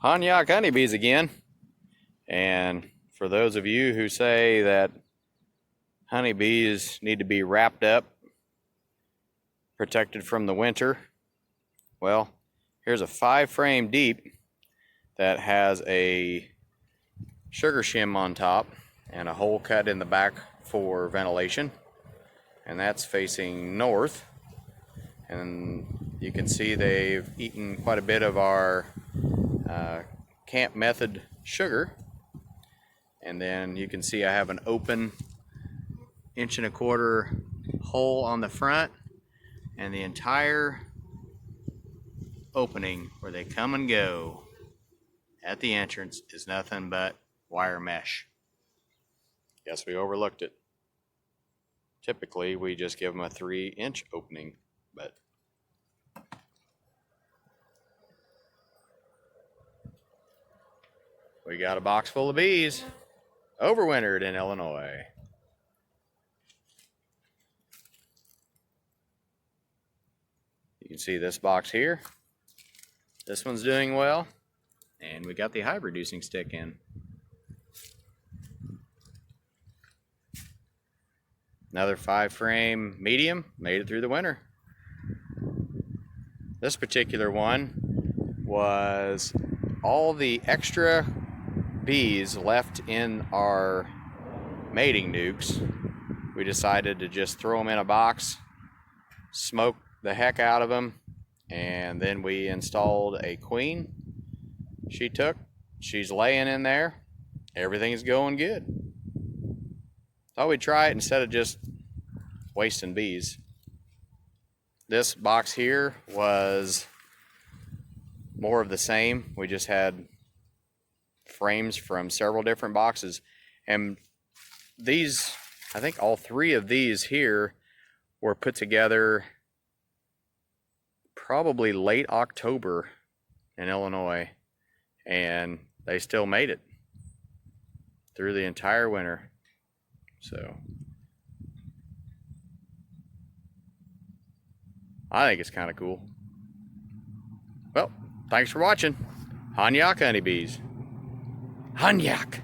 Honyok honeybees again. And for those of you who say that honeybees need to be wrapped up, protected from the winter, well, here's a 5-frame deep that has a sugar shim on top and a hole cut in the back for ventilation, and that's facing north. And you can see they've eaten quite a bit of our camp method sugar. And then you can see I have an open 1.25 inch hole on the front, and the entire opening where they come and go at the entrance is nothing but wire mesh. Yes, we overlooked it. Typically we just give them a 3-inch opening, but we got a box full of bees, overwintered in Illinois. You can see this box here. This one's doing well, and we got the hive reducing stick in. Another 5-frame medium, made it through the winter. This particular one was all the extra bees left in our mating nukes. We decided to just throw them in a box, smoke the heck out of them, and then we installed a queen. She's laying in there. Everything's going good. Thought we'd try it instead of just wasting bees. This box here was more of the same. We just had frames from several different boxes, and these, I think all 3 of these here were put together probably late October in Illinois, and they still made it through the entire winter. So I think it's kind of cool. Well, thanks for watching. Honyok honeybees. Honyok.